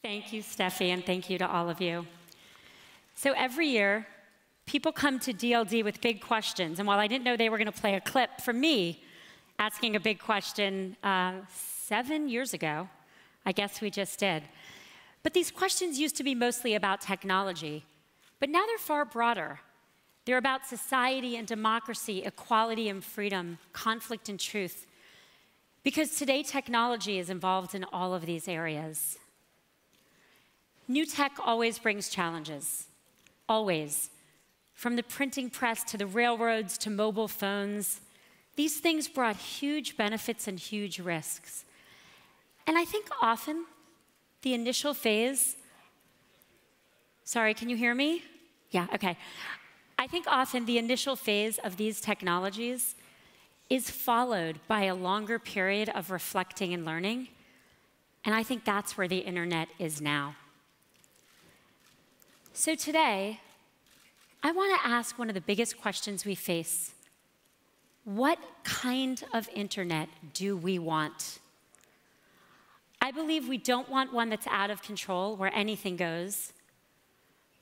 Thank you, Steffi, and thank you to all of you. So every year, people come to DLD with big questions, and while I didn't know they were going to play a clip from me asking a big question 7 years ago, I guess we just did. But these questions used to be mostly about technology, but now they're far broader. They're about society and democracy, equality and freedom, conflict and truth. Because today, technology is involved in all of these areas. New tech always brings challenges, always. From the printing press to the railroads to mobile phones, these things brought huge benefits and huge risks. And I think often the initial phase, sorry, can you hear me? Yeah, okay. I think often the initial phase of these technologies is followed by a longer period of reflecting and learning, and I think that's where the internet is now. So today, I want to ask one of the biggest questions we face. What kind of internet do we want? I believe we don't want one that's out of control, where anything goes,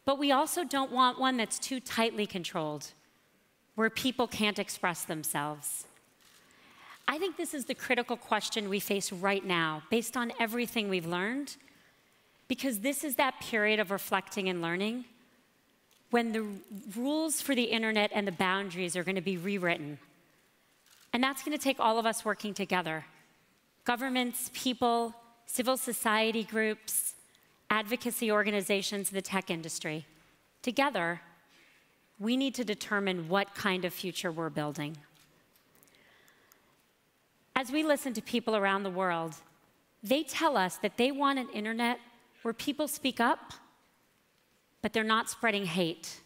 but we also don't want one that's too tightly controlled, where people can't express themselves. I think this is the critical question we face right now, based on everything we've learned, because this is that period of reflecting and learning when the rules for the internet and the boundaries are going to be rewritten. And that's going to take all of us working together. Governments, people, civil society groups, advocacy organizations, the tech industry. Together, we need to determine what kind of future we're building. As we listen to people around the world, they tell us that they want an internet where people speak up, but they're not spreading hate,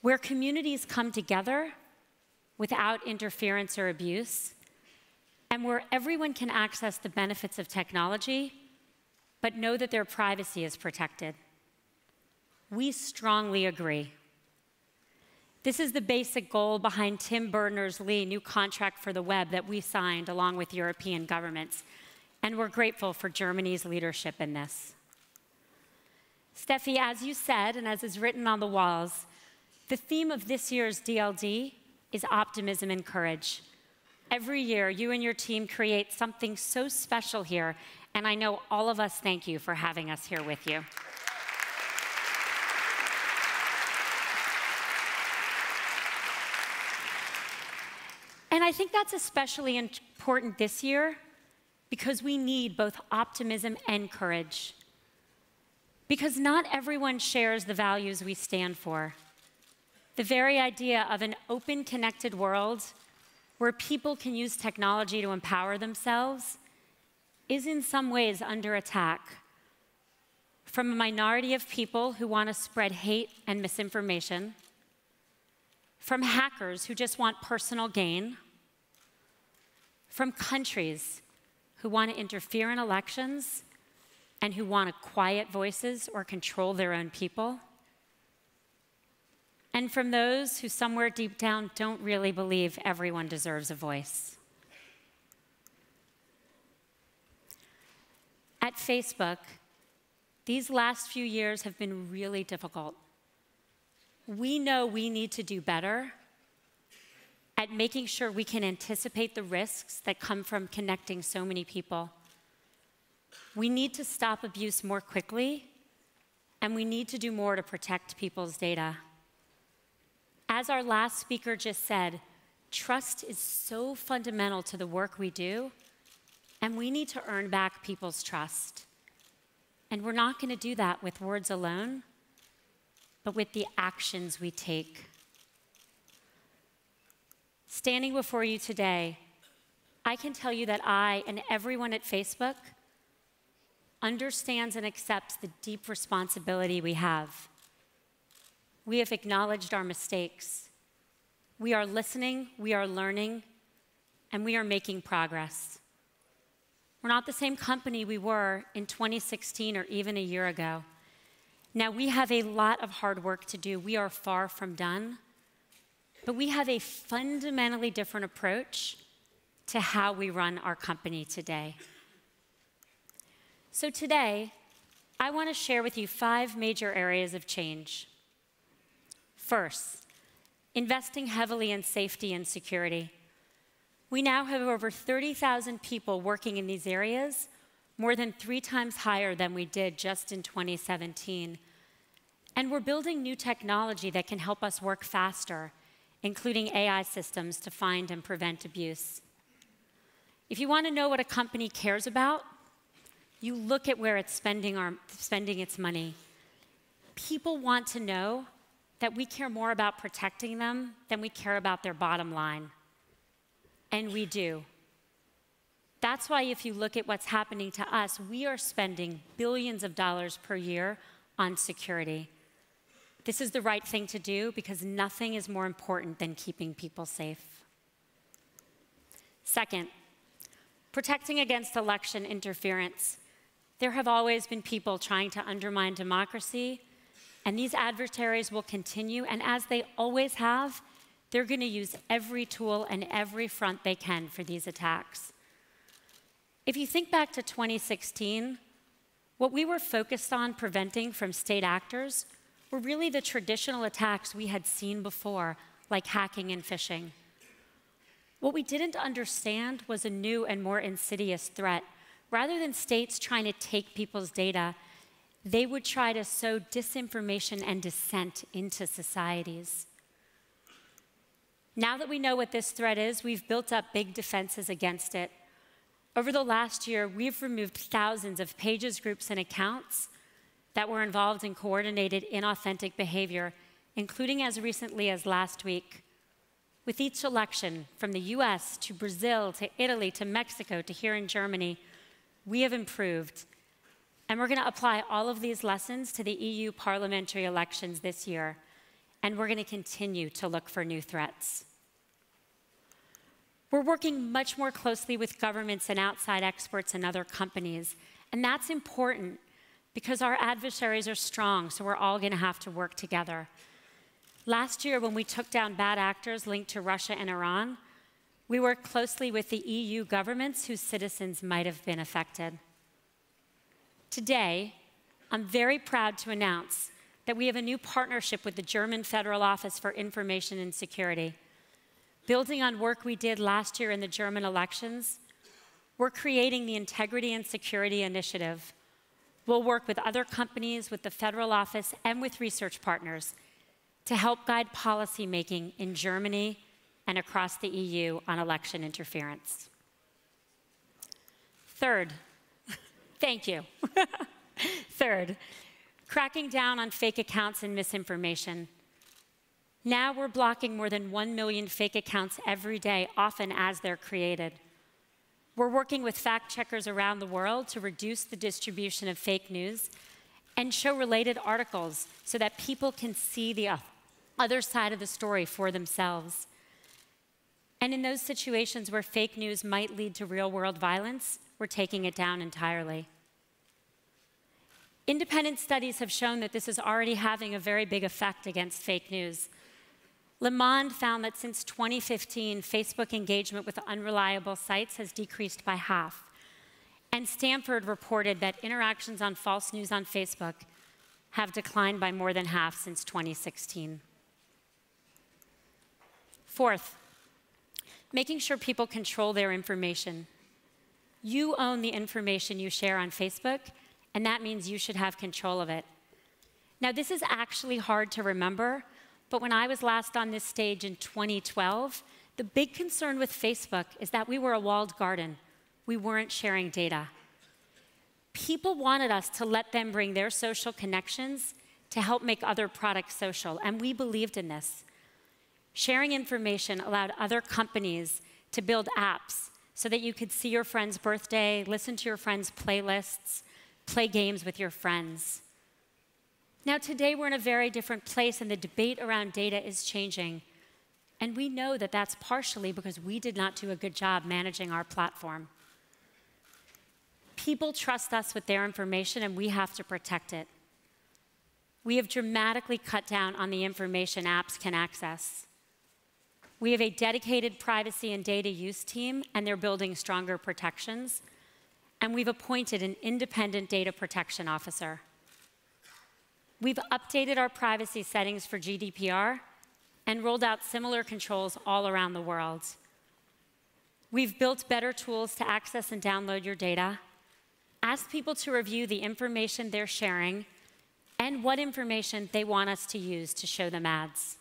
where communities come together without interference or abuse, and where everyone can access the benefits of technology, but know that their privacy is protected. We strongly agree. This is the basic goal behind Tim Berners-Lee's new contract for the web that we signed along with European governments, and we're grateful for Germany's leadership in this. Steffi, as you said, and as is written on the walls, the theme of this year's DLD is optimism and courage. Every year, you and your team create something so special here, and I know all of us thank you for having us here with you. And I think that's especially important this year because we need both optimism and courage. Because not everyone shares the values we stand for. The very idea of an open, connected world where people can use technology to empower themselves is in some ways under attack from a minority of people who want to spread hate and misinformation, from hackers who just want personal gain, from countries who want to interfere in elections and who want to quiet voices or control their own people, and from those who somewhere deep down don't really believe everyone deserves a voice. At Facebook, these last few years have been really difficult. We know we need to do better at making sure we can anticipate the risks that come from connecting so many people. We need to stop abuse more quickly, and we need to do more to protect people's data. As our last speaker just said, trust is so fundamental to the work we do, and we need to earn back people's trust. And we're not going to do that with words alone, but with the actions we take. Standing before you today, I can tell you that I and everyone at Facebook understands and accepts the deep responsibility we have. We have acknowledged our mistakes. We are listening, we are learning, and we are making progress. We're not the same company we were in 2016 or even a year ago. Now, we have a lot of hard work to do. We are far from done. But we have a fundamentally different approach to how we run our company today. So today, I want to share with you 5 major areas of change. First, investing heavily in safety and security. We now have over 30,000 people working in these areas, more than 3 times higher than we did just in 2017. And we're building new technology that can help us work faster, including AI systems to find and prevent abuse. If you want to know what a company cares about, you look at where it's spending its money. People want to know that we care more about protecting them than we care about their bottom line. And we do. That's why if you look at what's happening to us, we are spending billions of dollars per year on security. This is the right thing to do because nothing is more important than keeping people safe. Second, protecting against election interference. There have always been people trying to undermine democracy, and these adversaries will continue, and as they always have, they're going to use every tool and every front they can for these attacks. If you think back to 2016, what we were focused on preventing from state actors were really the traditional attacks we had seen before, like hacking and phishing. What we didn't understand was a new and more insidious threat. Rather than states trying to take people's data, they would try to sow disinformation and dissent into societies. Now that we know what this threat is, we've built up big defenses against it. Over the last year, we've removed thousands of pages, groups, and accounts that were involved in coordinated, inauthentic behavior, including as recently as last week. With each election, from the US to Brazil to Italy to Mexico to here in Germany, we have improved. And we're going to apply all of these lessons to the EU parliamentary elections this year. And we're going to continue to look for new threats. We're working much more closely with governments and outside experts and other companies. And that's important because our adversaries are strong, so we're all going to have to work together. Last year, when we took down bad actors linked to Russia and Iran, we worked closely with the EU governments whose citizens might have been affected. Today, I'm very proud to announce that we have a new partnership with the German Federal Office for Information and Security. Building on work we did last year in the German elections, we're creating the Integrity and Security Initiative. We'll work with other companies, with the Federal Office, and with research partners to help guide policymaking in Germany and across the EU on election interference. Third, thank you. Third, cracking down on fake accounts and misinformation. Now we're blocking more than 1 million fake accounts every day, often as they're created. We're working with fact checkers around the world to reduce the distribution of fake news and show related articles so that people can see the other side of the story for themselves. And in those situations where fake news might lead to real-world violence, we're taking it down entirely. Independent studies have shown that this is already having a very big effect against fake news. Le Monde found that since 2015, Facebook engagement with unreliable sites has decreased by half. And Stanford reported that interactions on false news on Facebook have declined by more than half since 2016. Fourth, making sure people control their information. You own the information you share on Facebook, and that means you should have control of it. Now, this is actually hard to remember, but when I was last on this stage in 2012, the big concern with Facebook is that we were a walled garden. We weren't sharing data. People wanted us to let them bring their social connections to help make other products social, and we believed in this. Sharing information allowed other companies to build apps so that you could see your friend's birthday, listen to your friend's playlists, play games with your friends. Now, today we're in a very different place, and the debate around data is changing. And we know that that's partially because we did not do a good job managing our platform. People trust us with their information, and we have to protect it. We have dramatically cut down on the information apps can access. We have a dedicated privacy and data use team, and they're building stronger protections. And we've appointed an independent data protection officer. We've updated our privacy settings for GDPR and rolled out similar controls all around the world. We've built better tools to access and download your data, asked people to review the information they're sharing, and what information they want us to use to show them ads.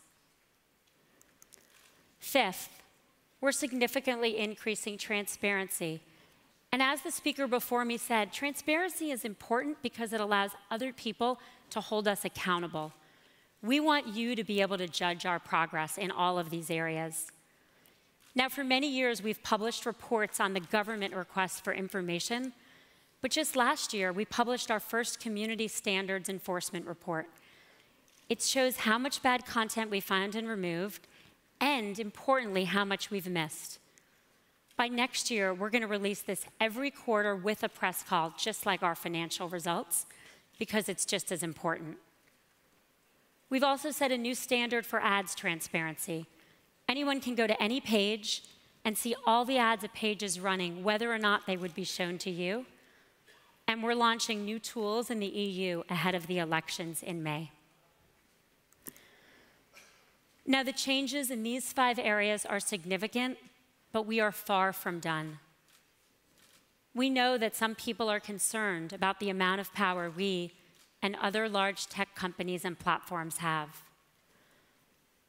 Fifth, we're significantly increasing transparency. And as the speaker before me said, transparency is important because it allows other people to hold us accountable. We want you to be able to judge our progress in all of these areas. Now, for many years, we've published reports on the government requests for information, but just last year, we published our first community standards enforcement report. It shows how much bad content we found and removed, and importantly, how much we've missed. By next year, we're going to release this every quarter with a press call, just like our financial results, because it's just as important. We've also set a new standard for ads transparency. Anyone can go to any page and see all the ads a page is running, whether or not they would be shown to you. And we're launching new tools in the EU ahead of the elections in May. Now, the changes in these 5 areas are significant, but we are far from done. We know that some people are concerned about the amount of power we and other large tech companies and platforms have.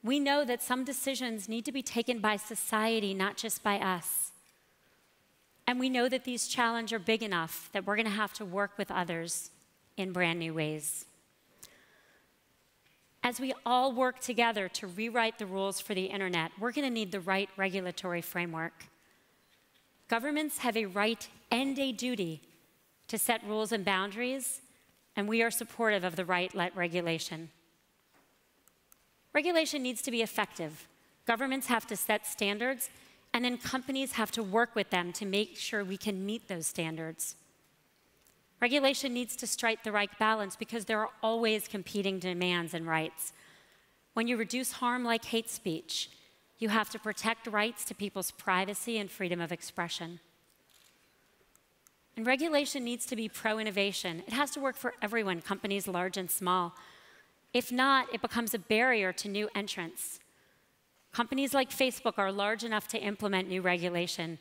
We know that some decisions need to be taken by society, not just by us. And we know that these challenges are big enough that we're going to have to work with others in brand new ways. As we all work together to rewrite the rules for the internet, we're going to need the right regulatory framework. Governments have a right and a duty to set rules and boundaries, and we are supportive of the right regulation. Regulation needs to be effective. Governments have to set standards, and then companies have to work with them to make sure we can meet those standards. Regulation needs to strike the right balance because there are always competing demands and rights. When you reduce harm like hate speech, you have to protect rights to people's privacy and freedom of expression. And regulation needs to be pro-innovation. It has to work for everyone, companies large and small. If not, it becomes a barrier to new entrants. Companies like Facebook are large enough to implement new regulation.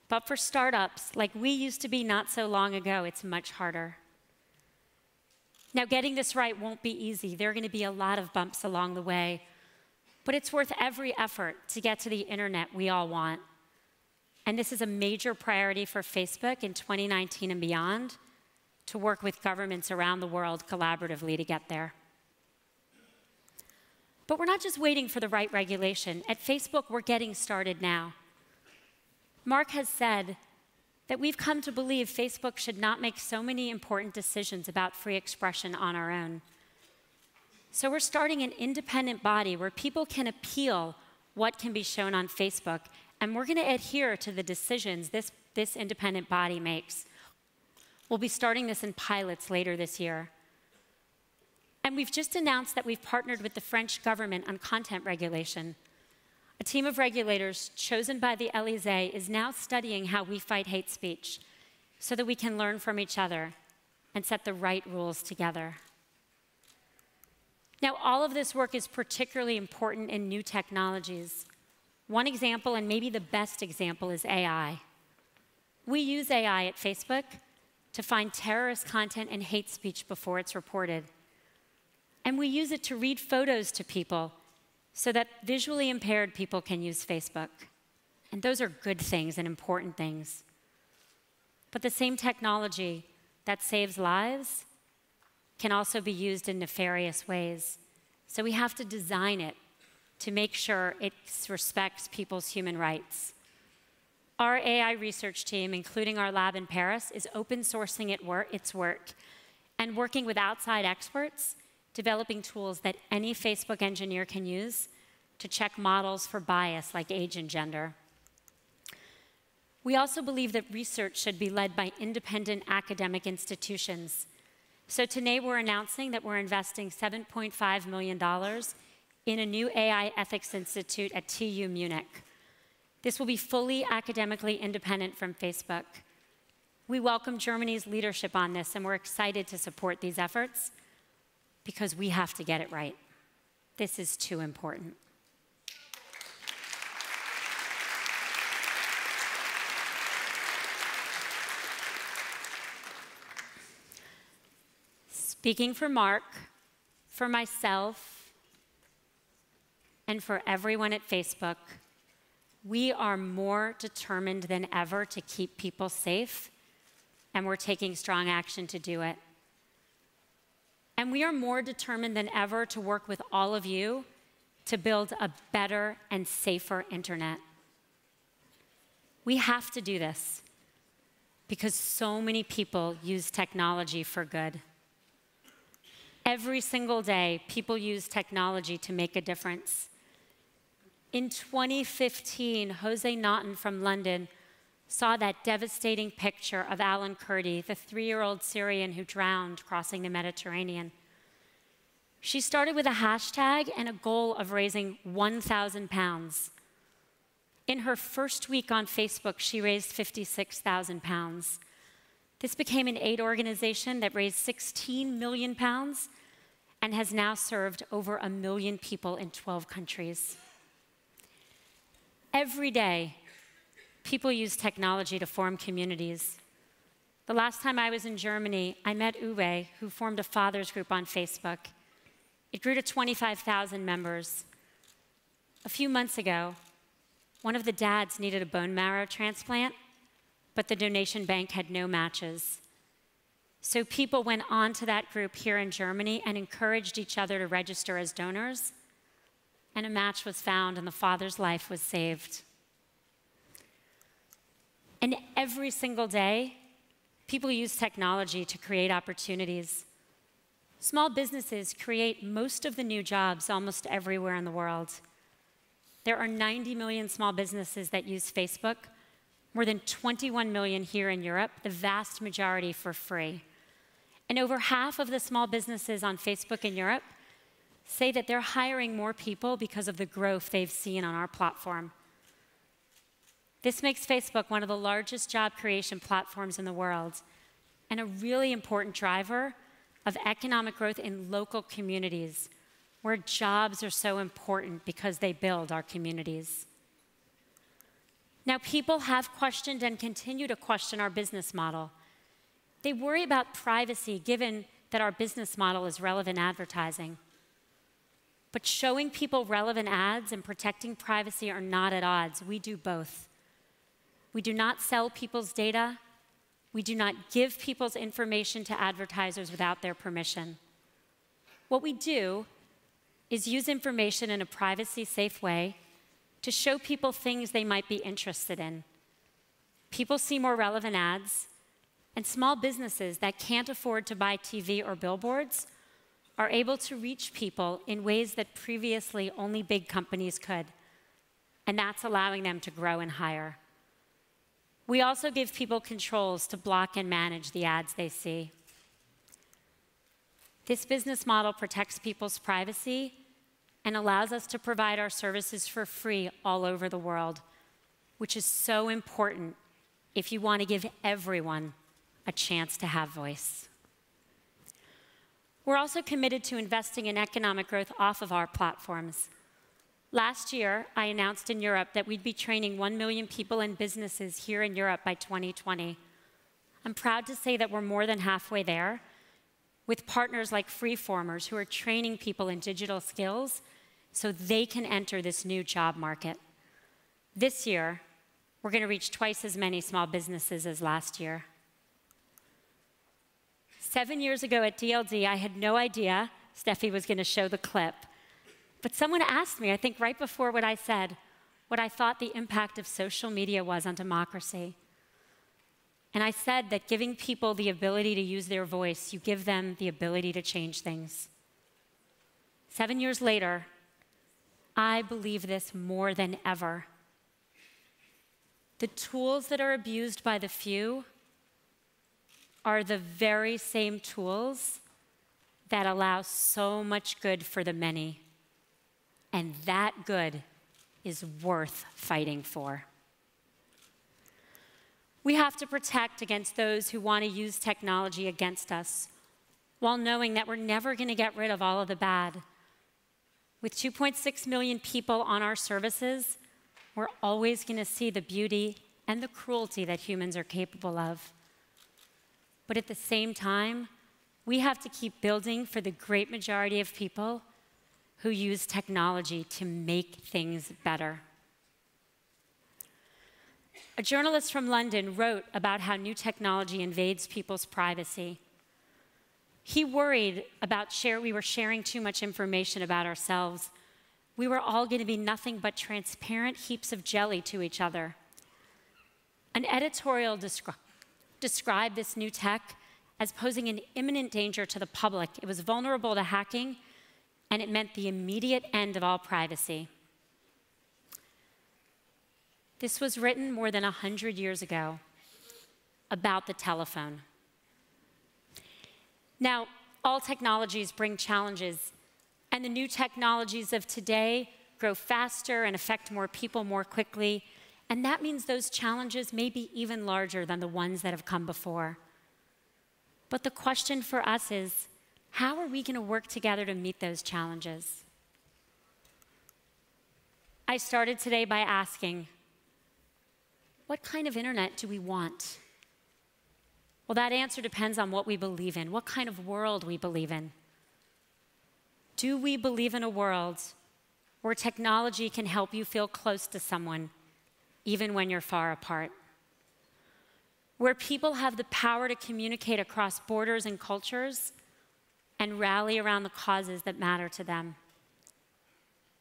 But for startups, like we used to be not so long ago, it's much harder. Now, getting this right won't be easy. There are going to be a lot of bumps along the way. But it's worth every effort to get to the internet we all want. And this is a major priority for Facebook in 2019 and beyond, to work with governments around the world collaboratively to get there. But we're not just waiting for the right regulation. At Facebook, we're getting started now. Mark has said that we've come to believe Facebook should not make so many important decisions about free expression on our own. So we're starting an independent body where people can appeal what can be shown on Facebook, and we're going to adhere to the decisions this independent body makes. We'll be starting this in pilots later this year. And we've just announced that we've partnered with the French government on content regulation. A team of regulators chosen by the Élysée is now studying how we fight hate speech so that we can learn from each other and set the right rules together. Now, all of this work is particularly important in new technologies. One example, and maybe the best example, is AI. We use AI at Facebook to find terrorist content and hate speech before it's reported. And we use it to read photos to people so that visually impaired people can use Facebook. And those are good things and important things. But the same technology that saves lives can also be used in nefarious ways. So we have to design it to make sure it respects people's human rights. Our AI research team, including our lab in Paris, is open sourcing its work and working with outside experts, developing tools that any Facebook engineer can use to check models for bias like age and gender. We also believe that research should be led by independent academic institutions. So today we're announcing that we're investing $7.5 million in a new AI ethics institute at TU Munich. This will be fully academically independent from Facebook. We welcome Germany's leadership on this, and we're excited to support these efforts. because we have to get it right. This is too important. Speaking for Mark, for myself, and for everyone at Facebook, we are more determined than ever to keep people safe, and we're taking strong action to do it. And we are more determined than ever to work with all of you to build a better and safer internet. We have to do this because so many people use technology for good. Every single day, people use technology to make a difference. In 2015, Jose Naughton from London saw that devastating picture of Alan Kurdi, the 3-year-old Syrian who drowned crossing the Mediterranean. She started with a hashtag and a goal of raising 1,000 pounds. In her first week on Facebook, she raised 56,000 pounds. This became an aid organization that raised 16 million pounds and has now served over 1 million people in 12 countries. Every day, people use technology to form communities. The last time I was in Germany, I met Uwe, who formed a fathers group on Facebook. It grew to 25,000 members. A few months ago, one of the dads needed a bone marrow transplant, but the donation bank had no matches. So people went on to that group here in Germany and encouraged each other to register as donors, and a match was found and the father's life was saved. And every single day, people use technology to create opportunities. Small businesses create most of the new jobs almost everywhere in the world. There are 90 million small businesses that use Facebook, more than 21 million here in Europe, the vast majority for free. And over half of the small businesses on Facebook in Europe say that they're hiring more people because of the growth they've seen on our platform. This makes Facebook one of the largest job creation platforms in the world and a really important driver of economic growth in local communities where jobs are so important because they build our communities. Now, people have questioned and continue to question our business model. They worry about privacy given that our business model is relevant advertising. But showing people relevant ads and protecting privacy are not at odds. We do both. We do not sell people's data. We do not give people's information to advertisers without their permission. What we do is use information in a privacy-safe way to show people things they might be interested in. People see more relevant ads, and small businesses that can't afford to buy TV or billboards are able to reach people in ways that previously only big companies could, and that's allowing them to grow and hire. We also give people controls to block and manage the ads they see. This business model protects people's privacy and allows us to provide our services for free all over the world, which is so important if you want to give everyone a chance to have voice. We're also committed to investing in economic growth off of our platforms. Last year, I announced in Europe that we'd be training 1 million people and businesses here in Europe by 2020. I'm proud to say that we're more than halfway there, with partners like Freeformers who are training people in digital skills so they can enter this new job market. This year, we're going to reach twice as many small businesses as last year. 7 years ago at DLD, I had no idea Steffi was going to show the clip. But someone asked me, I think right before what I said, what I thought the impact of social media was on democracy. And I said that giving people the ability to use their voice, you give them the ability to change things. 7 years later, I believe this more than ever. The tools that are abused by the few are the very same tools that allow so much good for the many. And that good is worth fighting for. We have to protect against those who want to use technology against us while knowing that we're never going to get rid of all of the bad. With 2.6 million people on our services, we're always going to see the beauty and the cruelty that humans are capable of. But at the same time, we have to keep building for the great majority of people who use technology to make things better. A journalist from London wrote about how new technology invades people's privacy. He worried about we were sharing too much information about ourselves. We were all going to be nothing but transparent heaps of jelly to each other. An editorial described this new tech as posing an imminent danger to the public. It was vulnerable to hacking, and it meant the immediate end of all privacy. This was written more than 100 years ago about the telephone. Now, all technologies bring challenges, and the new technologies of today grow faster and affect more people more quickly, and that means those challenges may be even larger than the ones that have come before. But the question for us is, how are we going to work together to meet those challenges? I started today by asking, what kind of internet do we want? Well, that answer depends on what we believe in, what kind of world we believe in. Do we believe in a world where technology can help you feel close to someone, even when you're far apart? Where people have the power to communicate across borders and cultures and rally around the causes that matter to them?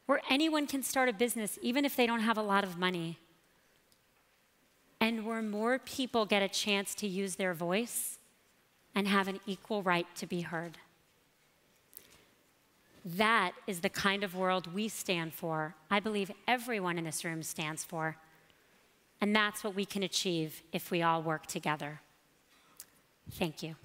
Where anyone can start a business, even if they don't have a lot of money? And where more people get a chance to use their voice and have an equal right to be heard. That is the kind of world we stand for. I believe everyone in this room stands for. And that's what we can achieve if we all work together. Thank you.